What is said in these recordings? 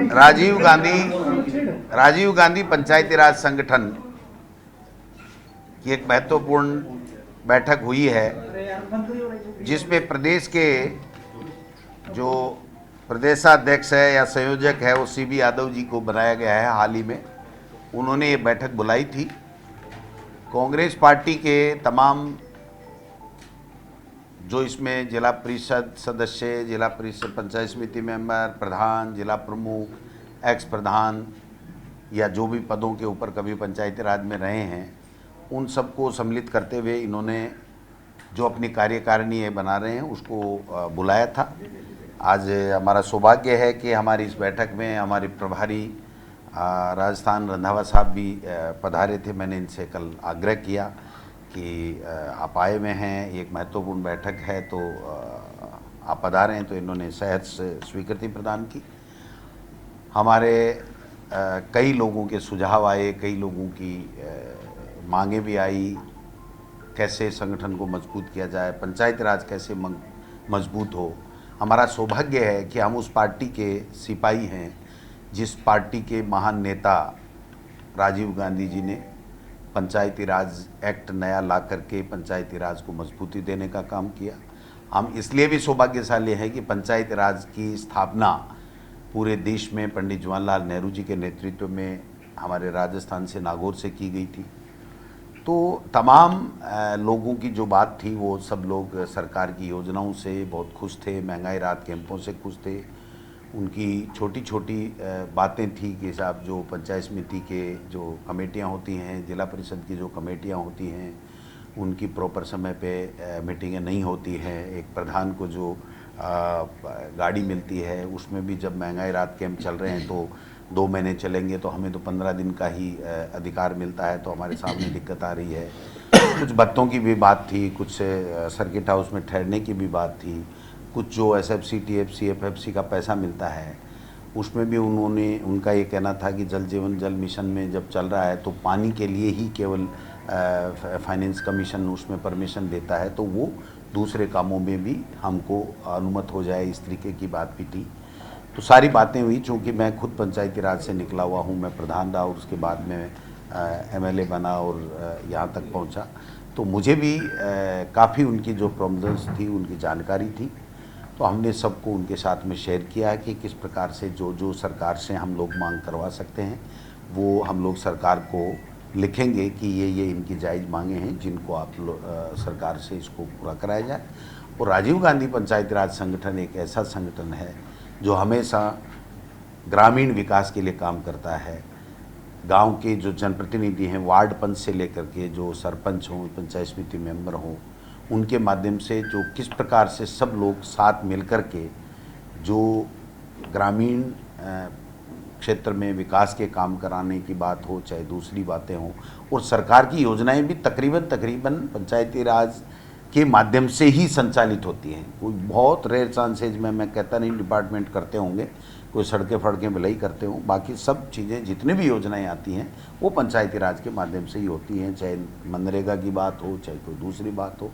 राजीव गांधी पंचायती राज संगठन की एक महत्वपूर्ण बैठक हुई है, जिसमें प्रदेश के जो प्रदेशाध्यक्ष है या संयोजक है वो सीबी यादव जी को बनाया गया है। हाल ही में उन्होंने ये बैठक बुलाई थी। कांग्रेस पार्टी के तमाम जो इसमें जिला परिषद सदस्य, जिला परिषद पंचायत समिति मेंबर, प्रधान, जिला प्रमुख, एक्स प्रधान या जो भी पदों के ऊपर कभी पंचायती राज में रहे हैं, उन सबको सम्मिलित करते हुए इन्होंने जो अपनी कार्यकारिणी बना रहे हैं उसको बुलाया था। आज हमारा सौभाग्य है कि हमारी इस बैठक में हमारे प्रभारी राजस्थान रंधावा साहब भी पधारे थे। मैंने इनसे कल आग्रह किया कि आप आए हुए हैं, एक महत्वपूर्ण बैठक है, तो आप पधारें हैं, तो इन्होंने सहज से स्वीकृति प्रदान की। हमारे कई लोगों के सुझाव आए, कई लोगों की मांगे भी आई, कैसे संगठन को मजबूत किया जाए, पंचायती राज कैसे मजबूत हो। हमारा सौभाग्य है कि हम उस पार्टी के सिपाही हैं जिस पार्टी के महान नेता राजीव गांधी जी ने पंचायती राज एक्ट नया ला करके पंचायती राज को मजबूती देने का काम किया। हम इसलिए भी सौभाग्यशाली हैं कि पंचायती राज की स्थापना पूरे देश में पंडित जवाहरलाल नेहरू जी के नेतृत्व में हमारे राजस्थान से, नागौर से की गई थी। तो तमाम लोगों की जो बात थी वो सब लोग सरकार की योजनाओं से बहुत खुश थे, महंगाई राहत कैंपों से खुश थे। उनकी छोटी छोटी बातें थी कि साहब जो पंचायत समिति के जो कमेटियां होती हैं, जिला परिषद की जो कमेटियां होती हैं, उनकी प्रॉपर समय पे मीटिंगें नहीं होती हैं। एक प्रधान को जो गाड़ी मिलती है उसमें भी जब महंगाई राहत कैंप चल रहे हैं तो 2 महीने चलेंगे तो हमें तो 15 दिन का ही अधिकार मिलता है, तो हमारे सामने दिक्कत आ रही है। कुछ भत्तों की भी बात थी, कुछ सर्किट हाउस में ठहरने की भी बात थी, कुछ जो एसएफसी, टीएफसी, एफएफसी का पैसा मिलता है उसमें भी उनका ये कहना था कि जल जीवन जल मिशन में जब चल रहा है तो पानी के लिए ही केवल फाइनेंस कमीशन उसमें परमिशन देता है, तो वो दूसरे कामों में भी हमको अनुमत हो जाए, इस तरीके की बात भी थी। तो सारी बातें हुई। चूँकि मैं खुद पंचायती राज से निकला हुआ हूँ, मैं प्रधान रहा और उसके बाद में एमएलए बना और यहाँ तक पहुँचा, तो मुझे भी काफ़ी उनकी जो प्रॉब्लम्स थी उनकी जानकारी थी। तो हमने सबको उनके साथ में शेयर किया कि किस प्रकार से जो सरकार से हम लोग मांग करवा सकते हैं वो हम लोग सरकार को लिखेंगे कि ये इनकी जायज़ मांगे हैं जिनको आप सरकार से इसको पूरा कराया जाए। और राजीव गांधी पंचायती राज संगठन एक ऐसा संगठन है जो हमेशा ग्रामीण विकास के लिए काम करता है। गांव के जो जनप्रतिनिधि हैं, वार्ड पंच से लेकर के जो सरपंच हों, पंचायत समिति मेंबर हों, उनके माध्यम से जो किस प्रकार से सब लोग साथ मिलकर के जो ग्रामीण क्षेत्र में विकास के काम कराने की बात हो, चाहे दूसरी बातें हों, और सरकार की योजनाएं भी तकरीबन पंचायती राज के माध्यम से ही संचालित होती हैं। कोई बहुत रेयर चांसेज में, मैं कहता नहीं डिपार्टमेंट करते होंगे, कोई सड़कें फड़कें भले ही करते हों, बाकी सब चीज़ें जितनी भी योजनाएं आती हैं वो पंचायती राज के माध्यम से ही होती हैं, चाहे मनरेगा की बात हो, चाहे कोई दूसरी बात हो।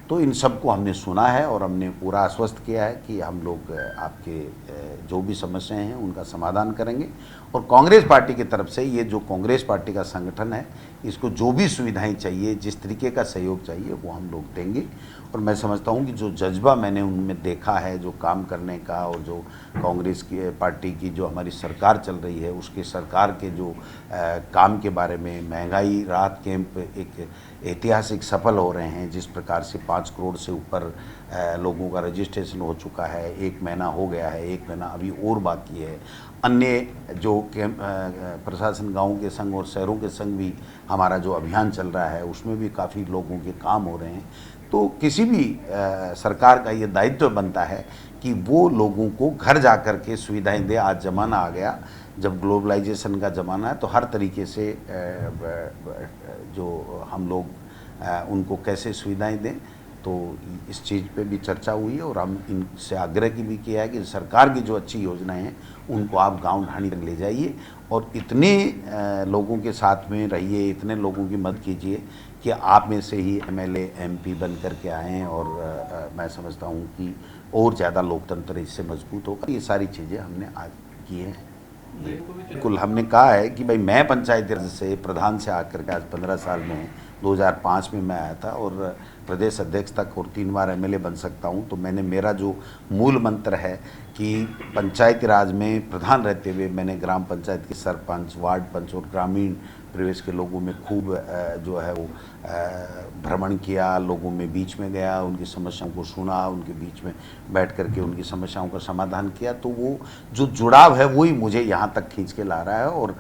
तो इन सब को हमने सुना है और हमने पूरा आश्वस्त किया है कि हम लोग आपके जो भी समस्याएं हैं उनका समाधान करेंगे। और कांग्रेस पार्टी की तरफ से ये जो कांग्रेस पार्टी का संगठन है, इसको जो भी सुविधाएं चाहिए, जिस तरीके का सहयोग चाहिए वो हम लोग देंगे। और मैं समझता हूँ कि जो जज्बा मैंने उनमें देखा है, जो काम करने का, और जो कांग्रेस की पार्टी की जो हमारी सरकार चल रही है उसके सरकार के जो काम के बारे में, महंगाई राहत कैंप एक ऐतिहासिक सफल हो रहे हैं, जिस प्रकार से 5 करोड़ से ऊपर लोगों का रजिस्ट्रेशन हो चुका है, 1 महीना हो गया है, 1 महीना अभी और बाकी है। अन्य जो प्रशासन, गाँव के संघ और शहरों के संघ भी हमारा जो अभियान चल रहा है उसमें भी काफ़ी लोगों के काम हो रहे हैं। तो किसी भी सरकार का ये दायित्व बनता है कि वो लोगों को घर जा कर के सुविधाएं दे। आज ज़माना आ गया जब ग्लोबलाइजेशन का ज़माना है, तो हर तरीके से जो हम लोग उनको कैसे सुविधाएं दें, तो इस चीज़ पे भी चर्चा हुई है। और हम इनसे आग्रह की भी किया है कि सरकार की जो अच्छी योजनाएं हैं उनको आप गांव ढाणी तक ले जाइए और इतने लोगों के साथ में रहिए, इतने लोगों की मदद कीजिए कि आप में से ही एमएलए, एमपी बन करके आएँ। और मैं समझता हूँ कि और ज़्यादा लोकतंत्र इससे मजबूत होगा। ये सारी चीज़ें हमने आज की हैं। बिल्कुल, हमने कहा है कि भाई मैं पंचायती राज से प्रधान से आकर के आज 15 साल में 2005 में मैं आया था और प्रदेश अध्यक्ष तक और 3 बार एमएलए बन सकता हूं। तो मैंने मेरा जो मूल मंत्र है कि पंचायती राज में प्रधान रहते हुए मैंने ग्राम पंचायत के सरपंच, वार्ड पंच और ग्रामीण परिवेश के लोगों में खूब जो है वो भ्रमण किया, लोगों में बीच में गया, उनकी समस्याओं को सुना, उनके बीच में बैठ करके उनकी समस्याओं का समाधान किया। तो वो जो जुड़ाव है वही मुझे यहाँ तक खींच के ला रहा है। और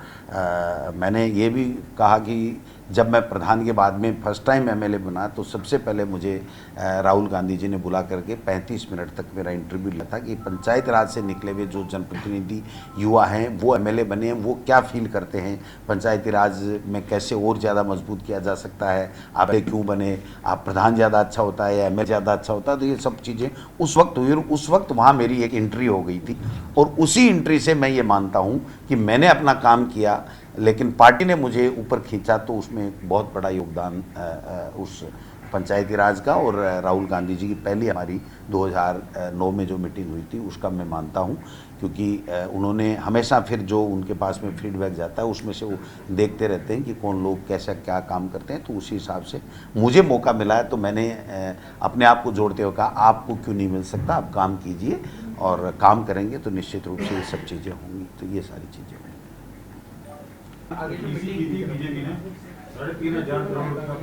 मैंने ये भी कहा कि जब मैं प्रधान के बाद में फर्स्ट टाइम एमएलए बना तो सबसे पहले मुझे राहुल गांधी जी ने बुला करके 35 मिनट तक मेरा इंटरव्यू लिया था कि पंचायत राज से निकले हुए जो जनप्रतिनिधि युवा हैं वो एमएलए बने हैं, वो क्या फील करते हैं, पंचायती राज में कैसे और ज़्यादा मजबूत किया जा सकता है, आप क्यों बने, आप प्रधान ज़्यादा अच्छा होता है या एमएलए ज़्यादा अच्छा होता है। तो ये सब चीज़ें उस वक्त हुई और उस वक्त वहाँ मेरी एक एंट्री हो गई थी और उसी एंट्री से मैं ये मानता हूँ कि मैंने अपना काम किया, लेकिन पार्टी ने मुझे ऊपर खींचा। तो उसमें बहुत बड़ा योगदान उस पंचायती राज का और राहुल गांधी जी की पहली हमारी 2009 में जो मीटिंग हुई थी उसका मैं मानता हूं, क्योंकि उन्होंने हमेशा फिर जो उनके पास में फीडबैक जाता है उसमें से वो देखते रहते हैं कि कौन लोग कैसा क्या काम करते हैं। तो उसी हिसाब से मुझे मौका मिला है तो मैंने अपने आप को जोड़ते हुए कहा आपको क्यों नहीं मिल सकता, आप काम कीजिए और काम करेंगे तो निश्चित रूप से ये सब चीज़ें होंगी। तो ये सारी चीज़ें हैं। आगे जो मीटिंग की थी बीजेपी ने 3,500 करोड़ का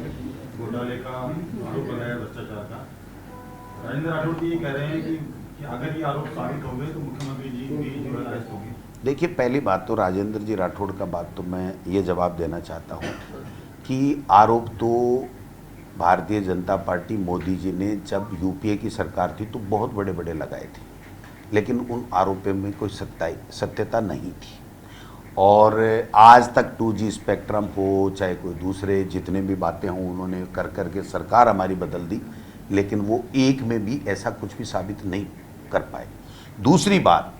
घोटाले का आरोप लगाया, भ्रष्टाचार का। राजेंद्र राठौड़ जी ये कह रहे हैं कि अगर ये आरोप साबित हो गए तो मुख्यमंत्री जी भी जो है अरेस्ट होंगे। देखिए, पहली बात तो राजेंद्र जी राठौड़ का बात तो मैं ये जवाब देना चाहता हूँ कि आरोप तो भारतीय जनता पार्टी मोदी जी ने जब यूपीए की सरकार थी तो बहुत बड़े बड़े लगाए थे, लेकिन उन आरोपों में कोई सत्यता नहीं थी। और आज तक 2G स्पेक्ट्रम हो चाहे कोई दूसरे जितने भी बातें हों उन्होंने कर करके सरकार हमारी बदल दी, लेकिन वो एक में भी ऐसा कुछ भी साबित नहीं कर पाए। दूसरी बात,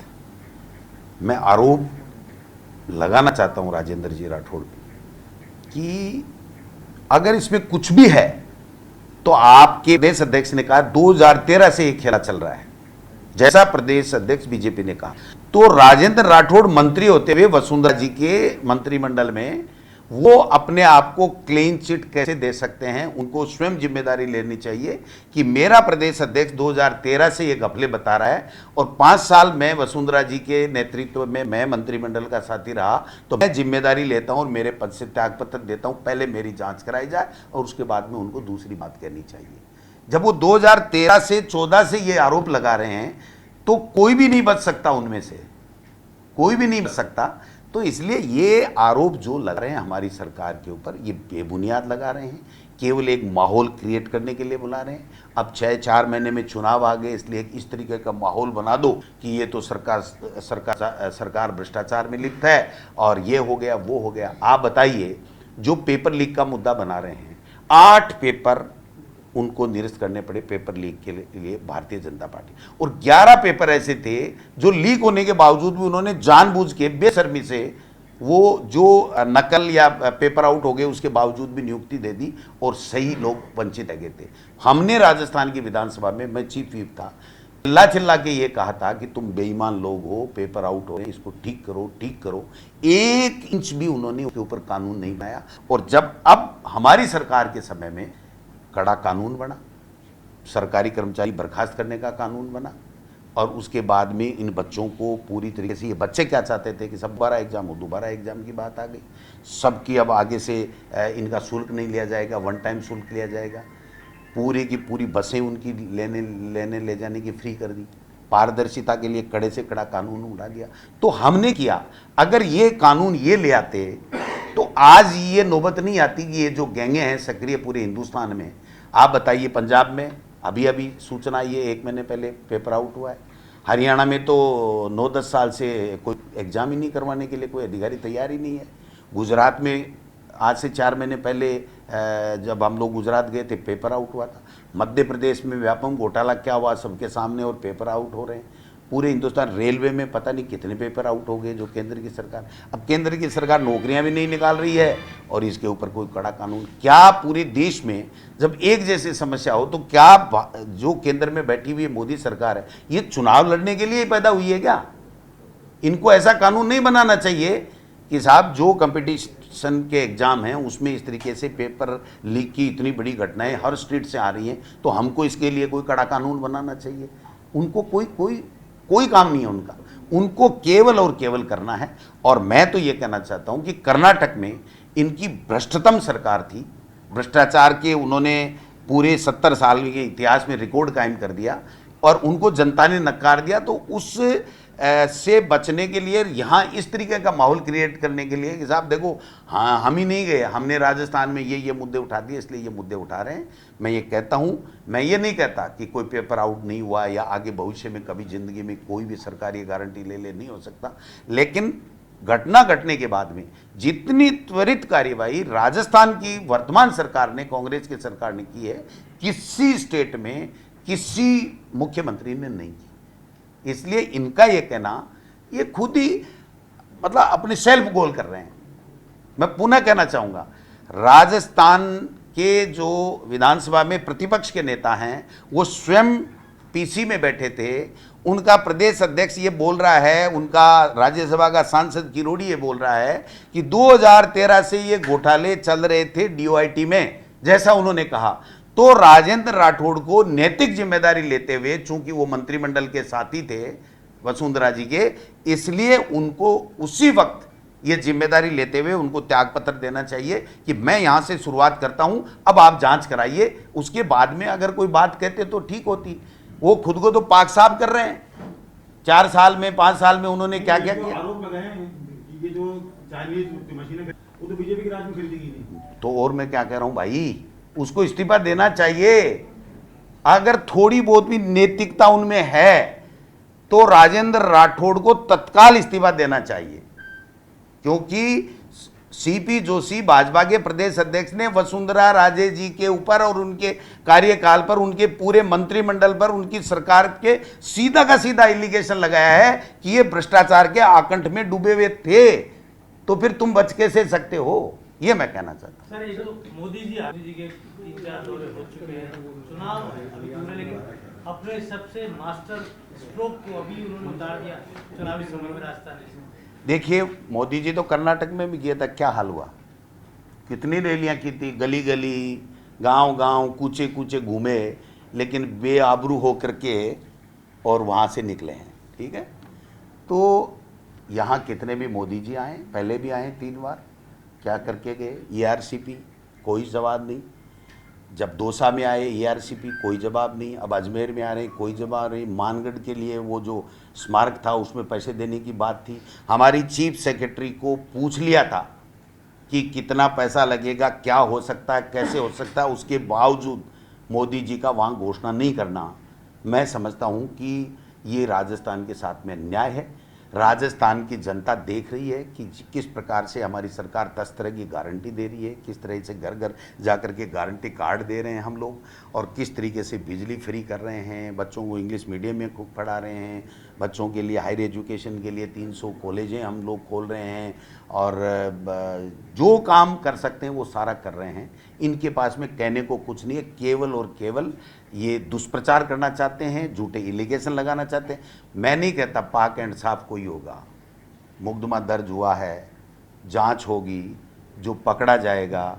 मैं आरोप लगाना चाहता हूं राजेंद्र जी राठौड़ पे कि अगर इसमें कुछ भी है तो आपके प्रदेश अध्यक्ष ने कहा 2013 से ये खेला चल रहा है, जैसा प्रदेश अध्यक्ष बीजेपी ने कहा। तो राजेंद्र राठौड़ मंत्री होते हुए वसुंधरा जी के मंत्रिमंडल में वो अपने आप को क्लीन चिट कैसे दे सकते हैं? उनको स्वयं जिम्मेदारी लेनी चाहिए कि मेरा प्रदेश अध्यक्ष 2013 से ये घपले बता रहा है और 5 साल में वसुंधरा जी के नेतृत्व में मैं मंत्रिमंडल का साथी रहा, तो मैं जिम्मेदारी लेता हूं और मेरे पद से त्यागपत्र देता हूं। पहले मेरी जांच कराई जाए और उसके बाद में उनको दूसरी बात कहनी चाहिए। जब वो 2013 से 14 से ये आरोप लगा रहे हैं तो कोई भी नहीं बच सकता, उनमें से कोई भी नहीं बच सकता। तो इसलिए ये आरोप जो लग रहे हैं हमारी सरकार के ऊपर, ये बेबुनियाद लगा रहे हैं, केवल एक माहौल क्रिएट करने के लिए बुला रहे हैं। अब 4 महीने में चुनाव आ गए, इसलिए इस तरीके का माहौल बना दो कि ये तो सरकार भ्रष्टाचार में लिप्त है और ये हो गया वो हो गया। आप बताइए, जो पेपर लीक का मुद्दा बना रहे हैं, 8 पेपर उनको निरस्त करने पड़े पेपर लीक के लिए भारतीय जनता पार्टी, और 11 पेपर ऐसे थे जो लीक होने के बावजूद भी उन्होंने जानबूझ के बेशर्मी से वो जो नकल या पेपर आउट हो गए उसके बावजूद भी नियुक्ति दे दी और सही लोग वंचित रह गए थे। हमने राजस्थान की विधानसभा में, मैं चीफ व्हिप था, चिल्ला के ये कहा था कि तुम बेईमान लोग हो, पेपर आउट हो रहे, इसको ठीक करो ठीक करो। 1 इंच भी उन्होंने उसके ऊपर कानून नहीं बनाया। और जब अब हमारी सरकार के समय में कड़ा कानून बना, सरकारी कर्मचारी बर्खास्त करने का कानून बना, और उसके बाद में इन बच्चों को पूरी तरीके से, ये बच्चे क्या चाहते थे कि सब दोबारा एग्जाम हो, दोबारा एग्जाम की बात आ गई। सबकी अब आगे से इनका शुल्क नहीं लिया जाएगा, 1 टाइम शुल्क लिया जाएगा। पूरी की पूरी बसें उनकी लेने ले जाने की फ्री कर दी। पारदर्शिता के लिए कड़े से कड़ा कानून उड़ा दिया। तो हमने किया। अगर ये कानून ये ले आते तो आज ये नौबत नहीं आती कि ये जो गैंगे हैं सक्रिय पूरे हिंदुस्तान में। आप बताइए, पंजाब में अभी अभी सूचना ये 1 महीने पहले पेपर आउट हुआ है। हरियाणा में तो 9-10 साल से कोई एग्जाम ही नहीं करवाने के लिए कोई अधिकारी तैयार ही नहीं है। गुजरात में आज से 4 महीने पहले जब हम लोग गुजरात गए थे पेपर आउट हुआ था। मध्य प्रदेश में व्यापक घोटाला क्या हुआ सबके सामने और पेपर आउट हो रहे हैं। पूरे हिंदुस्तान, रेलवे में पता नहीं कितने पेपर आउट हो गए जो केंद्र की सरकार, अब केंद्र की सरकार नौकरियां भी नहीं निकाल रही है और इसके ऊपर कोई कड़ा कानून। क्या पूरे देश में जब एक जैसी समस्या हो तो क्या जो केंद्र में बैठी हुई मोदी सरकार है ये चुनाव लड़ने के लिए पैदा हुई है क्या? इनको ऐसा कानून नहीं बनाना चाहिए कि साहब जो कंपटीशन के एग्ज़ाम हैं उसमें इस तरीके से पेपर लीक की इतनी बड़ी घटनाएं हर स्टेट से आ रही हैं, तो हमको इसके लिए कोई कड़ा कानून बनाना चाहिए। उनको कोई काम नहीं है उनका, उनको केवल और केवल करना है। और मैं तो ये कहना चाहता हूँ कि कर्नाटक में इनकी भ्रष्टतम सरकार थी, भ्रष्टाचार के उन्होंने पूरे 70 साल के इतिहास में रिकॉर्ड कायम कर दिया और उनको जनता ने नकार दिया। तो उस से बचने के लिए यहाँ इस तरीके का माहौल क्रिएट करने के लिए कि साहब देखो, हाँ हम ही नहीं गए, हमने राजस्थान में ये मुद्दे उठा दिए इसलिए ये मुद्दे उठा रहे हैं। मैं ये कहता हूँ, मैं ये नहीं कहता कि कोई पेपर आउट नहीं हुआ या आगे भविष्य में कभी ज़िंदगी में कोई भी सरकार ये गारंटी ले नहीं हो सकता, लेकिन घटना घटने के बाद में जितनी त्वरित कार्यवाही राजस्थान की वर्तमान सरकार ने, कांग्रेस की सरकार ने की है, किसी स्टेट में किसी मुख्यमंत्री ने नहीं की। इसलिए इनका ये कहना, ये खुद ही मतलब अपने सेल्फ गोल कर रहे हैं। मैं पुनः कहना चाहूँगा, राजस्थान के जो विधानसभा में प्रतिपक्ष के नेता हैं वो स्वयं पीसी में बैठे थे, उनका प्रदेश अध्यक्ष ये बोल रहा है, उनका राज्यसभा का सांसद किरोड़ी ये बोल रहा है कि 2013 से ये घोटाले चल रहे थे डीओआईटी में, जैसा उन्होंने कहा। तो राजेंद्र राठौड़ को नैतिक जिम्मेदारी लेते हुए, चूंकि वो मंत्रिमंडल के साथी थे वसुंधरा जी के, इसलिए उनको उसी वक्त ये जिम्मेदारी लेते हुए उनको त्यागपत्र देना चाहिए कि मैं यहां से शुरुआत करता हूं, अब आप जांच कराइए, उसके बाद में अगर कोई बात कहते तो ठीक होती। वो खुद को तो पाक साफ कर रहे हैं। 4 साल में 5 साल में उन्होंने क्या क्या किया। आरोप लगाए हैं कि ये जो चाइनीज मशीनें वो तो बीजेपी के राज में खरीदी गई थी। तो और मैं क्या कह रहा हूं भाई, उसको इस्तीफा देना चाहिए। अगर थोड़ी बहुत भी नैतिकता उनमें है तो राजेंद्र राठौड़ को तत्काल इस्तीफा देना चाहिए, क्योंकि सीपी जोशी भाजपा के प्रदेश अध्यक्ष ने वसुंधरा राजे जी के ऊपर और उनके कार्यकाल पर, उनके पूरे मंत्रिमंडल पर, उनकी सरकार के सीधा का सीधा एलिगेशन लगाया है कि ये भ्रष्टाचार के आकंठ में डूबे हुए थे। तो फिर तुम बच कैसे सकते हो, ये मैं कहना चाहता हूं। सर, ये तो मोदी जी के 3-4 दौरे हो चुके हैं, चुनाव अभी पूरे, लेकिन अपने सबसे मास्टर स्ट्रोक को अभी उन्होंने उतार दिया चुनावी समय में राजस्थान में। देखिए, मोदी जी तो कर्नाटक में भी किया था, क्या हाल हुआ, कितनी रैलियां की थी, गली गली, गांव गांव, कूचे कूचे घूमे, लेकिन बेआबरू होकर के और वहां से निकले हैं। ठीक है, तो यहाँ कितने भी मोदी जी आए, पहले भी आए 3 बार, क्या करके गए, ईआरसीपी कोई जवाब नहीं। जब दौसा में आए ईआरसीपी कोई जवाब नहीं। अब अजमेर में आ रहे कोई जवाब नहीं। मानगढ़ के लिए वो जो स्मारक था उसमें पैसे देने की बात थी, हमारी चीफ सेक्रेटरी को पूछ लिया था कि कितना पैसा लगेगा, क्या हो सकता है, कैसे हो सकता है, उसके बावजूद मोदी जी का वहाँ घोषणा नहीं करना, मैं समझता हूँ कि ये राजस्थान के साथ में अन्याय है। राजस्थान की जनता देख रही है कि किस प्रकार से हमारी सरकार 10 तरह की गारंटी दे रही है, किस तरह से घर घर जाकर के गारंटी कार्ड दे रहे हैं हम लोग, और किस तरीके से बिजली फ्री कर रहे हैं, बच्चों को इंग्लिश मीडियम में खूब पढ़ा रहे हैं, बच्चों के लिए हायर एजुकेशन के लिए 300 कॉलेजें हम लोग खोल रहे हैं, और जो काम कर सकते हैं वो सारा कर रहे हैं। इनके पास में कहने को कुछ नहीं है, केवल और केवल ये दुष्प्रचार करना चाहते हैं, झूठे एलिगेशन लगाना चाहते हैं। मैं नहीं कहता पाक एंड साफ कोई होगा, मुकदमा दर्ज हुआ है, जांच होगी, जो पकड़ा जाएगा,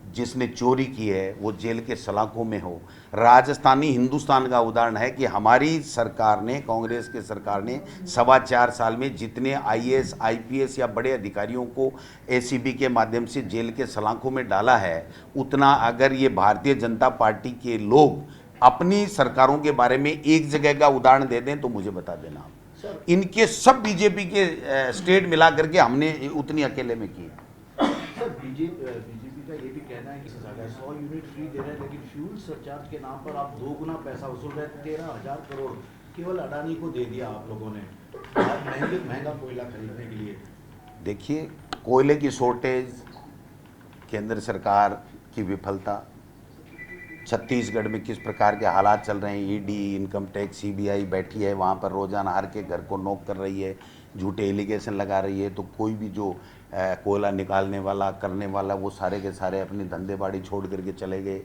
जिसने चोरी की है वो जेल के सलाखों में हो। राजस्थानी हिंदुस्तान का उदाहरण है कि हमारी सरकार ने, कांग्रेस की सरकार ने 4.25 साल में जितने आईएएस, आईपीएस या बड़े अधिकारियों को एसीबी के माध्यम से जेल के सलाखों में डाला है, उतना अगर ये भारतीय जनता पार्टी के लोग अपनी सरकारों के बारे में एक जगह का उदाहरण दे दें तो मुझे बता देना आप। इनके सब बीजेपी के स्टेट मिला करके हमने उतनी अकेले में की। सर, बीजेपी का ये भी कहना है कि 100 यूनिट फ्री दे रहे हैं, लेकिन फ्यूल सरचार्ज के नाम पर आप 2 गुना पैसा वसूल रहे हैं। 13,000 करोड़ केवल अडानी को दे दिया आप लोगों ने, महंगा कोयला खरीदने के लिए। देखिए, कोयले की शॉर्टेज, केंद्र सरकार की विफलता, छत्तीसगढ़ में किस प्रकार के हालात चल रहे हैं, ईडी, इनकम टैक्स, सीबीआई बैठी है वहाँ पर, रोजाना हर के घर को नोक कर रही है, झूठे एलिगेशन लगा रही है। तो कोई भी जो कोयला निकालने वाला, करने वाला, वो सारे के सारे अपनी धंधेबाड़ी छोड़ करके चले गए।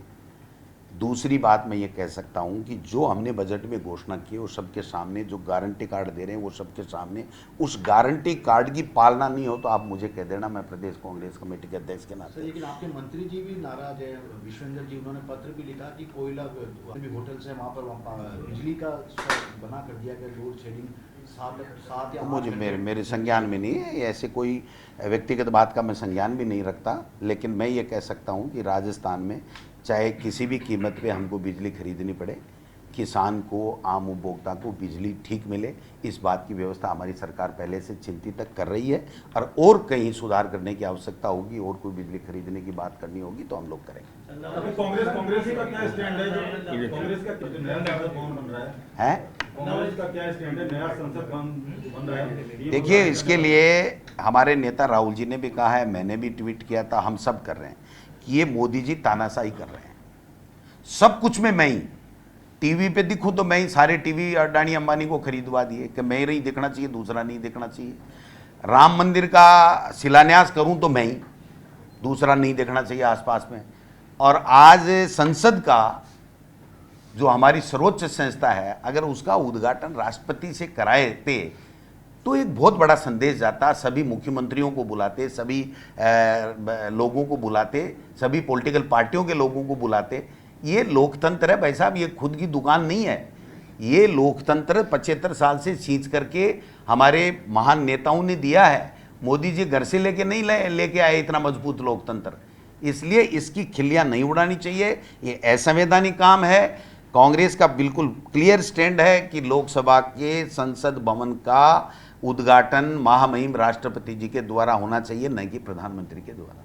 दूसरी बात मैं ये कह सकता हूँ कि जो हमने बजट में घोषणा की वो सबके सामने, जो गारंटी कार्ड दे रहे हैं वो सबके सामने, उस गारंटी कार्ड की पालना नहीं हो तो आप मुझे कह देना, मैं प्रदेश कांग्रेस कमेटी के अध्यक्ष के सर, नाते। लेकिन आपके मंत्री जी भी नाराज है, विश्वेंद्र जी, उन्होंने पत्र भी लिखा कि कोयला भी होटल से वहाँ पर बिजली का बना कर दिया गया, लोड शेडिंग 7 या 8 मुझे घंटे। मेरे संज्ञान में नहीं है, ऐसे कोई व्यक्तिगत बात का मैं संज्ञान भी नहीं रखता, लेकिन मैं ये कह सकता हूँ कि राजस्थान में चाहे किसी भी कीमत पे हमको बिजली खरीदनी पड़े, किसान को, आम उपभोक्ता को बिजली ठीक मिले, इस बात की व्यवस्था हमारी सरकार पहले से चिंतित तक कर रही है। और कहीं सुधार करने की आवश्यकता होगी और कोई बिजली खरीदने की बात करनी होगी तो हम लोग करेंगे। अभी कांग्रेस का क्या स्टैंड है? जो कांग्रेस का जो नया संसद भवन बन रहा है, कांग्रेस का क्या स्टैंड है? नया संसद भवन बन रहा है, देखिए, इसके लिए हमारे नेता राहुल जी ने भी कहा है, मैंने भी ट्वीट किया था, हम सब कर रहे हैं कि ये मोदी जी तानाशाही कर रहे हैं, सब कुछ में मैं ही, टीवी पे दिखूं तो मैं ही, सारे टीवी अडानी अंबानी को खरीदवा दिए कि मैं ही दिखना चाहिए, दूसरा नहीं दिखना चाहिए। राम मंदिर का शिलान्यास करूं तो मैं ही, दूसरा नहीं देखना चाहिए आसपास में। और आज संसद का जो हमारी सर्वोच्च संस्था है, अगर उसका उद्घाटन राष्ट्रपति से कराते तो एक बहुत बड़ा संदेश जाता, सभी मुख्यमंत्रियों को बुलाते, सभी लोगों को बुलाते, सभी पॉलिटिकल पार्टियों के लोगों को बुलाते। ये लोकतंत्र है भाई साहब, ये खुद की दुकान नहीं है। ये लोकतंत्र 75 साल से सींच करके हमारे महान नेताओं ने दिया है। मोदी जी घर से लेके नहीं लेके आए इतना मजबूत लोकतंत्र, इसलिए इसकी खिल्लियां नहीं उड़ानी चाहिए। ये असंवैधानिक काम है। कांग्रेस का बिल्कुल क्लियर स्टैंड है कि लोकसभा के संसद भवन का उद्घाटन महामहिम राष्ट्रपति जी के द्वारा होना चाहिए, न कि प्रधानमंत्री के द्वारा।